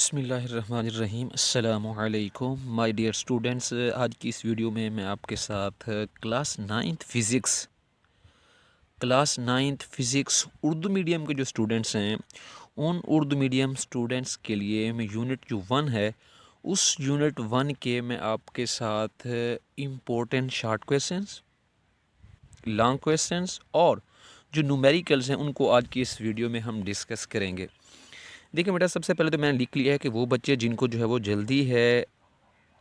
बिस्मिल्लाहिर्रहमानिर्रहीम अस्सलामुअलैकुम my dear students. आज की इस वीडियो में मैं आपके साथ class ninth physics Urdu medium के जो स्टूडेंट्स हैं उन उर्दू मीडियम स्टूडेंट्स के लिए मैं यूनिट जो 1 है उस यूनिट 1 के मैं आपके साथ important short questions, long questions और जो न्यूमेरिकल्स हैं उनको आज की इस वीडियो में हम डिस्कस करेंगे। देखिए बेटा, सबसे पहले तो मैंने लिख लिया है कि वो बच्चे जिनको जो है वो जल्दी है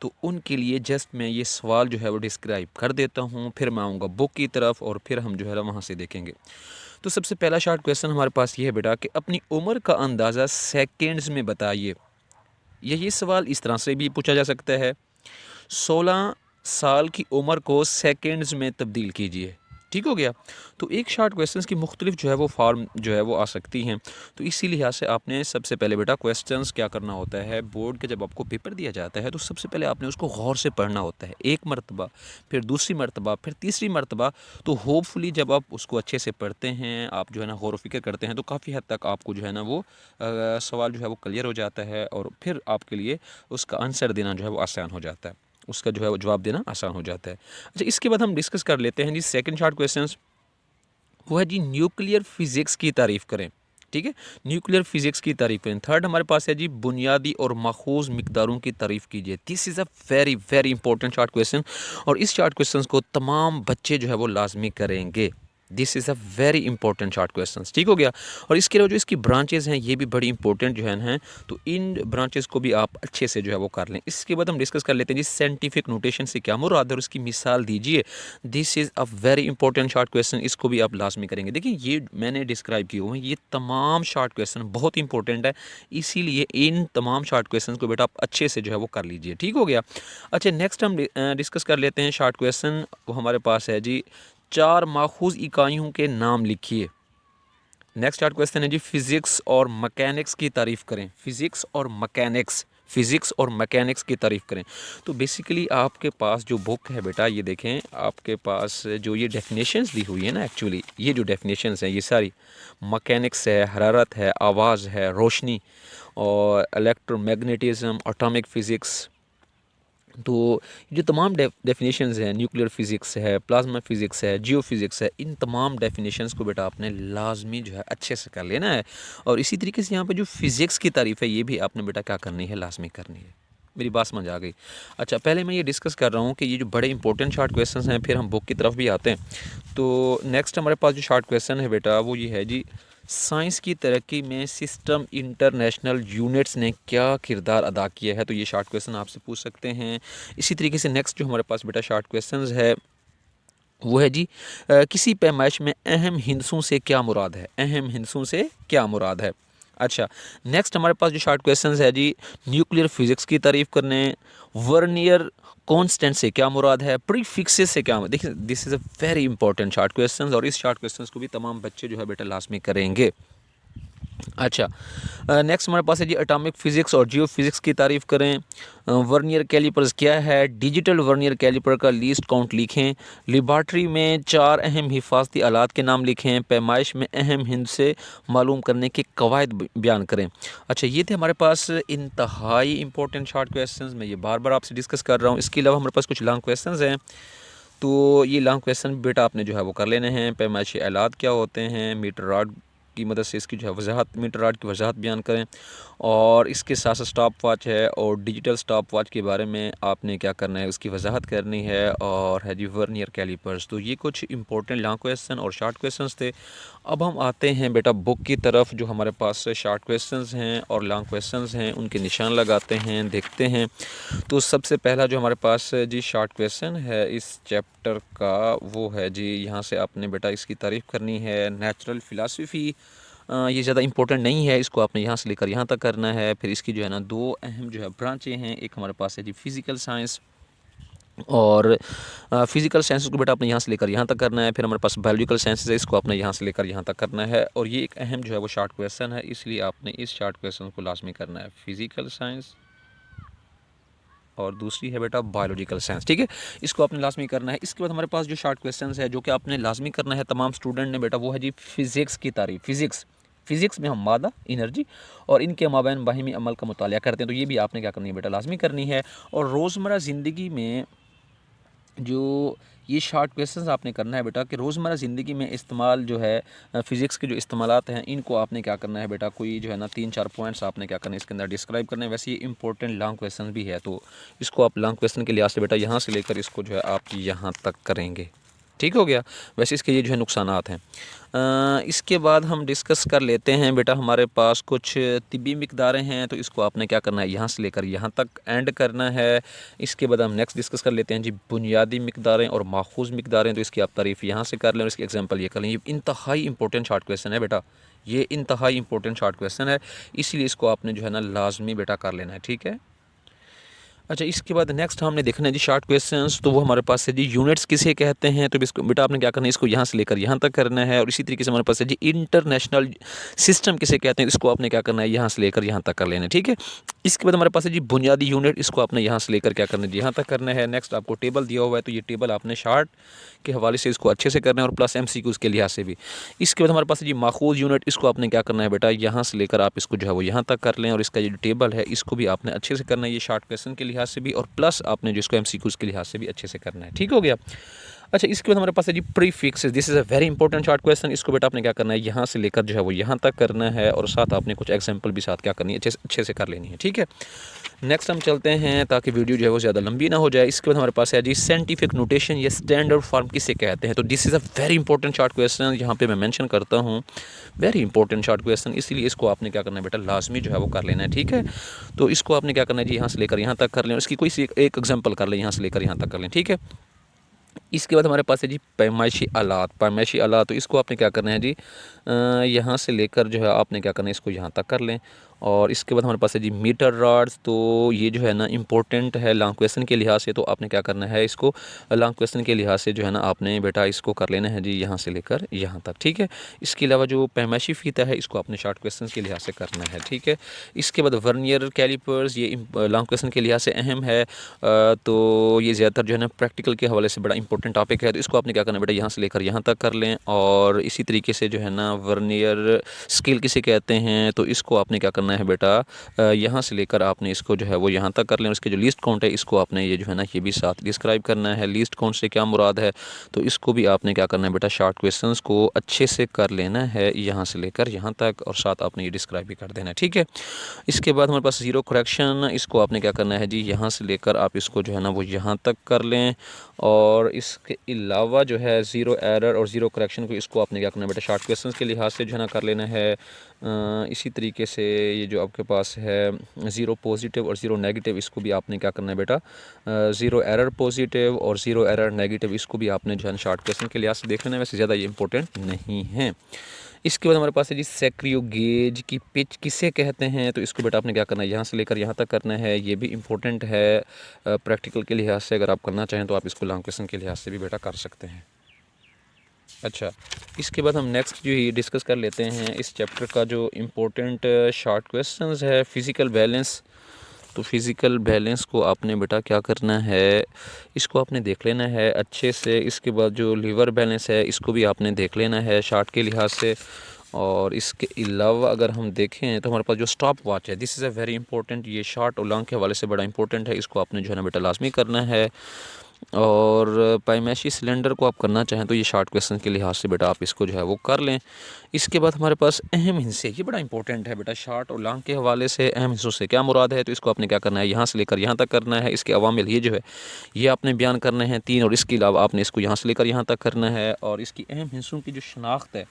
तो उनके लिए जस्ट मैं ये सवाल जो है वो डिस्क्राइब कर देता हूँ, फिर मैं आऊँगा बुक की तरफ और फिर हम जो है ना वहाँ से देखेंगे। तो सबसे पहला शॉर्ट क्वेश्चन हमारे पास ये है बेटा कि अपनी उम्र का अंदाज़ा सेकेंड्स में बताइए। यही सवाल इस तरह से भी पूछा जा सकता है, 16 साल की उम्र को सेकेंड्स में तब्दील कीजिए। ठीक हो गया। तो एक शॉर्ट क्वेश्चंस की मुख्तलिफ जो है वो फॉर्म जो है वो आ सकती हैं। तो इसी लिहाज से आपने सबसे पहले बेटा क्वेश्चंस क्या करना होता है, बोर्ड के जब आपको पेपर दिया जाता है तो सबसे पहले आपने उसको गौर से पढ़ना होता है, एक मरतबा, फिर दूसरी मरतबा, फिर तीसरी मरतबा। तो होपफुली जब आप उसको अच्छे से पढ़ते हैं, आप जो है ना गौर व फिक्र करते हैं, तो काफ़ी हद तक आपको जो है ना वो सवाल जो है वो क्लियर हो जाता है और फिर आपके लिए उसका आंसर देना जो है वो आसान हो जाता है, उसका जो है वो जवाब देना आसान हो जाता है। अच्छा, इसके बाद हम डिस्कस कर लेते हैं जी सेकंड शॉर्ट क्वेश्चंस। वो है जी न्यूक्लियर फिज़िक्स की तारीफ़ करें। ठीक है, न्यूक्लियर फिज़िक्स की तारीफ़ करें। थर्ड हमारे पास है जी बुनियादी और माखूज़ मिकदारों की तारीफ़ कीजिए। This is a very very important short question और इस शॉर्ट क्वेश्चन को तमाम बच्चे जो है वो लाजमी करेंगे। This is a very important short question. ठीक हो गया। और इसके अलावा जो इसकी ब्रांचेज़ हैं ये भी बड़ी इंपॉर्टेंट जो हैं, तो इन ब्रांचेज़ को भी आप अच्छे से जो है वो कर लें। इसके बाद हम डिस्कस कर लेते हैं जी साइंटिफिक नोटेशन से क्या मुराद है और उसकी मिसाल दीजिए। This is a very important short question, इसको भी आप लाजमी करेंगे। देखिए, ये मैंने डिस्क्राइब किए हुए हैं, ये तमाम शॉर्ट क्वेश्चन बहुत इंपॉर्टेंट है, इसीलिए इन तमाम शॉर्ट क्वेश्चन को बेटा आप अच्छे से जो है वो कर लीजिए। ठीक हो गया। अच्छा, नेक्स्ट हम डिस्कस कर लेते हैं शॉर्ट क्वेश्चन। वो हमारे पास है जी 4 माखूज़ इकाइयों के नाम लिखिए। नेक्स्ट शॉर्ट क्वेश्चन है जी फिज़िक्स और मैकेनिक्स की तारीफ़ करें। फिज़िक्स और मैकेनिक्स की तारीफ़ करें। तो बेसिकली आपके पास जो बुक है बेटा, ये देखें, आपके पास जो ये डेफिनेशंस दी हुई है ना, एक्चुअली ये जो डेफिनेशंस हैं ये सारी मैकेनिक्स है, हरारत है, आवाज़ है, रोशनी और इलेक्ट्रोमैग्नेटिज्म, एटॉमिक फ़िज़िक्स। तो ये जो तमाम डेफिनेशंस हैं, न्यूक्लियर फ़िज़िक्स है, प्लाज्मा फ़िज़िक्स है, जियो फ़िज़िक्स है, इन तमाम डेफिनेशंस को बेटा आपने लाजमी जो है अच्छे से कर लेना है। और इसी तरीके से यहाँ पे जो फ़िज़िक्स की तारीफ़ है ये भी आपने बेटा क्या करनी है, लाजमी करनी है। मेरी बात समझ आ गई। अच्छा, पहले मैं ये डिस्कस कर रहा हूँ कि ये जो बड़े इंपॉर्टेंट शॉर्ट क्वेश्चंस हैं, फिर हम बुक की तरफ भी आते हैं। तो नेक्स्ट हमारे पास जो शॉर्ट क्वेश्चन है बेटा वो ये है जी, साइंस की तरक्की में सिस्टम इंटरनेशनल यूनिट्स ने क्या किरदार अदा किया है। तो ये शॉर्ट क्वेश्चन आपसे पूछ सकते हैं। इसी तरीके से नेक्स्ट जो हमारे पास बेटा शॉर्ट क्वेश्चंस है वो है जी, किसी पैमाइश में अहम हिंसों से क्या मुराद है। अहम हिंसों से क्या मुराद है। अच्छा, नेक्स्ट हमारे पास जो शॉर्ट क्वेश्चंस है जी, न्यूक्लियर फिज़िक्स की तारीफ़ करने, वर्नियर कांस्टेंट से क्या मुराद है, प्रीफिक्सेस से क्या। देखिए, this is a very important short questions और इस शॉर्ट क्वेश्चंस को भी तमाम बच्चे जो है बेटा लाजमी करेंगे। अच्छा, नेक्स्ट हमारे पास है जी एटॉमिक फ़िज़िक्स और जियो फिज़िक्स की तारीफ़ करें। वर्नियर कैलिपर्स क्या है, डिजिटल वर्नियर कैलिपर का लीस्ट काउंट लिखें। लेबॉरेटरी में 4 अहम हिफाजती आलात के नाम लिखें। पैमाइश में अहम हिंसे मालूम करने के कवायद बयान करें। अच्छा, ये थे हमारे पास इंतहाई इंपॉर्टेंट शॉर्ट क्वेश्चंस, मैं ये बार बार आपसे डिस्कस कर रहा हूँ। इसके अलावा हमारे पास कुछ लॉन्ग क्वेश्चंस हैं, तो ये लॉन्ग क्वेश्चन बेटा आपने जो है वो कर लेने हैं। पैमाइशी आलात क्या होते हैं, मीटर रॉड की मदद से इसकी जो है वजाहत, मीटर रॉड की वजाहत बयान करें। और इसके साथ साथ स्टॉप वॉच है और डिजिटल स्टॉप वॉच के बारे में आपने क्या करना है, उसकी वजाहत करनी है। और है जी वर्नियर कैलिपर्स। तो ये कुछ इंपॉर्टेंट लॉन्ग क्वेश्चन और शॉर्ट क्वेश्चंस थे। अब हम आते हैं बेटा बुक की तरफ। जो हमारे पास शॉर्ट क्वेश्चंस हैं और लॉन्ग क्वेश्चंस हैं उनके निशान लगाते हैं, देखते हैं। तो सबसे पहला जो हमारे पास जी शॉर्ट क्वेश्चन है इस चैप्टर का वो है जी, यहाँ से आपने बेटा इसकी तारीफ़ करनी है। नेचुरल फ़िलासफ़ी, ये ज़्यादा इंपॉर्टेंट नहीं है, इसको आपने यहाँ से लेकर यहाँ तक करना है। फिर इसकी जो है ना 2 अहम जो है ब्रांचें हैं, एक हमारे पास है जी फ़िज़िकल साइंस और फ़िज़िकल साइंस को बेटा आपने यहाँ से लेकर यहाँ तक करना है। फिर हमारे पास बायोलॉजिकल साइंसेस है, इसको आपने यहाँ से लेकर यहाँ तक करना है। और ये एक अहम जो है वो शॉर्ट क्वेश्चन है, इसलिए आपने इस शॉर्ट क्वेश्चन को लाजमी करना है। फ़िज़िकल साइंस और दूसरी है बेटा बायोलॉजिकल साइंस। ठीक है, इसको आपने लाजमी करना है। इसके बाद हमारे पास जो शॉर्ट क्वेश्चंस है जो कि आपने लाजमी करना है तमाम स्टूडेंट ने बेटा, वो है जी फिज़िक्स की तारीफ़। फ़िज़िक्स में हम मादा, एनर्जी और इनके माबैन बाहिमी अमल का मुतालिया करते हैं, तो ये भी आपने क्या करनी है बेटा, लाजमी करनी है। और रोज़मर्रा ज़िंदगी में जो ये शॉर्ट क्वेश्चंस आपने करना है बेटा कि रोज़मर्रा ज़िंदगी में इस्तेमाल जो है फ़िज़िक्स के जो इस्तेमालात हैं इनको आपने क्या करना है बेटा, कोई जो है ना 3-4 पॉइंट्स आपने क्या करना है इसके अंदर डिस्क्राइब करना है। वैसे ये इंपॉर्टेंट लॉन्ग क्वेश्चन भी है, तो इसको आप लॉन्ग क्वेश्चन के लिहाज से बेटा यहाँ से लेकर इसको जो है आप यहाँ तक करेंगे, ठीक हो गया। वैसे इसके ये जो है नुकसानात हैं। इसके बाद हम डिस्कस कर लेते हैं बेटा, हमारे पास कुछ तिब्बी मिक़दारें हैं, तो इसको आपने क्या करना है यहाँ से लेकर यहाँ तक एंड करना है। इसके बाद हम नेक्स्ट डिस्कस कर लेते हैं जी बुनियादी मिक़दारें और माखूज़ मिक़दारें, तो इसकी आप तारीफ़ यहाँ से कर लें और इसकी एग्जांपल ये कर लें। ये इंतहाई इंपॉर्टेंट शॉर्ट क्वेश्चन है बेटा, ये इंतहाई इंपॉर्टेंट शॉर्ट क्वेश्चन है, इसलिए इसको आपने जो है ना लाजमी बेटा कर लेना है, ठीक है। अच्छा, इसके बाद नेक्स्ट हमने देखना है जी शॉर्ट क्वेश्चंस, तो वो हमारे पास है जी यूनिट्स किसे कहते हैं, तो इसको बेटा आपने क्या करना है, इसको यहाँ से लेकर यहाँ तक करना है। और इसी तरीके से हमारे पास है जी इंटरनेशनल सिस्टम किसे कहते हैं, इसको आपने क्या करना है, यहाँ से लेकर यहाँ तक कर लेना है, ठीक है। इसके बाद हमारे पास है जी बुनियादी यूनिट, इसको आपने यहाँ से लेकर क्या करना है, यहाँ तक करना है। नेक्स्ट आपको टेबल दिया हुआ है, तो ये टेबल आपने शॉर्ट के हवाले से इसको अच्छे से करना है और प्लस MCQs के लिहाज से भी। इसके बाद हमारे पास है जी माखूज़ यूनिट, इसको आपने क्या करना है बेटा, यहाँ से लेकर आप इसको जो है वो यहाँ तक कर लें और इसका ये जो टेबल है इसको भी आपने अच्छे से करना है, ये शॉर्ट क्वेश्चन के लिहाज से भी और प्लस आपने जो इसको MCQs के लिहाज से भी अच्छे से करना है, ठीक हो गया। अच्छा, इसके बाद हमारे पास है जी prefixes, this is a very important short question, इसको बेटा आपने क्या करना है, यहाँ से लेकर जो है वो यहाँ तक करना है और साथ आपने कुछ एग्जांपल भी साथ क्या करनी है, अच्छे से कर लेनी है, ठीक है। नेक्स्ट हम चलते हैं ताकि वीडियो जो है वो ज़्यादा लंबी ना हो जाए। इसके बाद हमारे पास है जी साइंटिफिक नोटेशन या स्टैंडर्ड फॉर्म किसे कहते हैं, तो this is a very important short question, यहाँ पे मैं मेंशन करता हूँ वेरी इंपॉर्टेंट शॉर्ट क्वेश्चन, इसलिए इसको आपने क्या करना है बेटा, लाजमी जो है वो कर लेना है, ठीक है। तो इसको आपने क्या करना है जी, यहाँ से लेकर यहाँ तक कर लें, इसकी कोई सी एक एग्जाम्पल कर लें, यहाँ से लेकर यहाँ तक कर लें, ठीक है। इसके बाद हमारे पास है जी पैमाइशी आलात, तो इसको आपने क्या करना है जी, यहाँ से लेकर जो है आपने क्या करना है, इसको यहाँ तक कर लें। और इसके बाद हमारे पास है जी मीटर रॉड्स, तो ये जो है ना इम्पोर्टेंट है लॉन्ग क्वेश्चन के लिहाज से, तो आपने क्या करना है, इसको लॉन्ग क्वेश्चन के लिहाज से जो है ना आपने बेटा इसको कर लेना है जी यहाँ से लेकर यहाँ तक, ठीक है। इसके अलावा जो पैमाइशी फ़ीता है इसको आपने शॉर्ट क्वेश्चन के लिहाज से करना है, ठीक है। इसके बाद वर्नियर कैलिपर्स, ये लॉन्ग क्वेश्चन के लिहाज से अहम है, तो ये ज़्यादातर जो है ना प्रैक्टिकल के हवाले से बड़ा इंपॉर्टेंट टॉपिक है, तो इसको आपने क्या करना है बेटा, यहाँ से लेकर यहाँ तक कर लें। और इसी तरीके से जो है ना वर्नियर स्केल किसे कहते हैं, तो इसको आपने क्या करना है बेटा, यहाँ से लेकर आपने इसको जो है वो यहाँ तक कर लें। उसके जो लीस्ट काउंट है इसको आपने ये जो है ना ये भी साथ डिस्क्राइब करना है, लीस्ट काउंट से क्या मुराद है, तो इसको भी आपने क्या करना है बेटा, शॉर्ट क्वेश्चंस को अच्छे से कर लेना है यहाँ से लेकर यहाँ तक और साथ आपने ये डिस्क्राइब भी कर देना है, ठीक है। इसके बाद हमारे पास ज़ीरो करेक्शन, इसको आपने क्या करना है जी, यहाँ से लेकर आप इसको जो है ना वो यहाँ तक कर लें। और इसके अलावा जो है ज़ीरो एरर और ज़ीरो करेक्शन को इसको आपने क्या करना है बेटा, शॉर्ट क्वेश्चंस के लिहाज से जो है ना कर लेना है। इसी तरीके से ये जो आपके पास है ज़ीरो पॉजिटिव और ज़ीरो नेगेटिव, इसको भी आपने क्या करना है बेटा, ज़ीरो एरर पॉजिटिव और ज़ीरो एरर नेगेटिव, इसको भी आपने जो है शॉर्ट क्वेश्चन के लिहाज से देख लेना है, वैसे ज़्यादा ये इंपॉर्टेंट नहीं है। इसके बाद हमारे पास है जी सेक्रियो गेज की पिच किसे कहते हैं, तो इसको बेटा आपने क्या करना है, यहाँ से लेकर यहाँ तक करना है, ये भी इम्पोर्टेंट है प्रैक्टिकल के लिहाज से। अगर आप करना चाहें तो आप इसको लॉन्ग क्वेश्चन के लिहाज से भी बेटा कर सकते हैं। अच्छा, इसके बाद हम नेक्स्ट जो ये डिस्कस कर लेते हैं इस चैप्टर का जो इम्पोर्टेंट शॉर्ट क्वेश्चंस है फ़िज़िकल बैलेंस। तो फ़िज़िकल बैलेंस को आपने बेटा क्या करना है, इसको आपने देख लेना है अच्छे से। इसके बाद जो लीवर बैलेंस है इसको भी आपने देख लेना है शॉर्ट के लिहाज से। और इसके अलावा अगर हम देखें तो हमारे पास जो स्टॉप वॉच है, this is a very important, ये शॉर्ट और लॉन्ग के हवाले से बड़ा इंपॉर्टेंट है, इसको आपने जो है ना बेटा लाजमी करना है। और पाइमेशी सिलेंडर को आप करना चाहें तो ये शॉर्ट क्वेश्चन के लिहाज से बेटा आप इसको जो है वो कर लें। इसके बाद हमारे पास अहम हिस्से, ये बड़ा इंपॉर्टेंट है बेटा, शॉर्ट और लॉन्ग के हवाले से अहम हिस्सों से क्या मुराद है, तो इसको आपने क्या करना है, यहाँ से लेकर यहाँ तक करना है। इसके अवामिल ये जो है ये आपने बयान करने हैं 3, और इसके अलावा आपने इसको यहाँ से लेकर यहाँ तक करना है। और इसकी अहम हिस्सों की जो शनाख्त है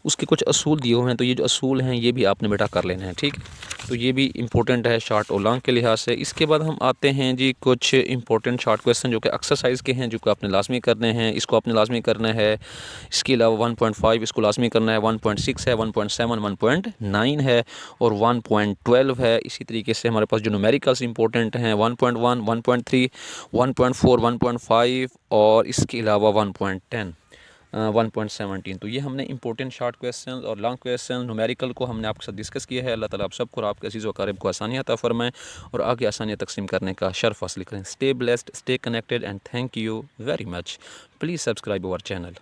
उसके कुछ असूल दिए हुए हैं, तो ये जो असूल हैं ये भी आपने बेटा कर लेना है, ठीक है। तो ये भी इंपॉर्टेंट है शॉर्ट और लॉन्ग के लिहाज से। इसके बाद हम आते हैं जी कुछ इंपॉर्टेंट शॉर्ट क्वेश्चन जो कि एक्सरसाइज के हैं, जो कि आपने लाजमी करने हैं। इसको आपने लाजमी करना है। इसके अलावा 1.5 इसको लाजमी करना है, 1.6 है, 1.7, 1.9 है और 1.12 है। इसी तरीके से हमारे पास जो न्यूमेरिकल्स इंपॉर्टेंट हैं 1.1, 1.3, 1.4, 1.5 और इसके अलावा 1.10, 1.17। तो ये हमने इंपॉर्टेंट शॉर्ट क्वेश्चन और लॉन्ग क्वेश्चन न्यूमेरिकल को हमने आपके साथ डिस्कस किया है। अल्लाह ताला आप सबको और आपके अज़ीज़ व अक़ारिब को आसानियाँ अता फ़रमाएं और आगे आसानियाँ तक़सीम करने का शर्फ़ हासिल करें। Stay blessed, stay connected and thank you very much. Please subscribe our channel.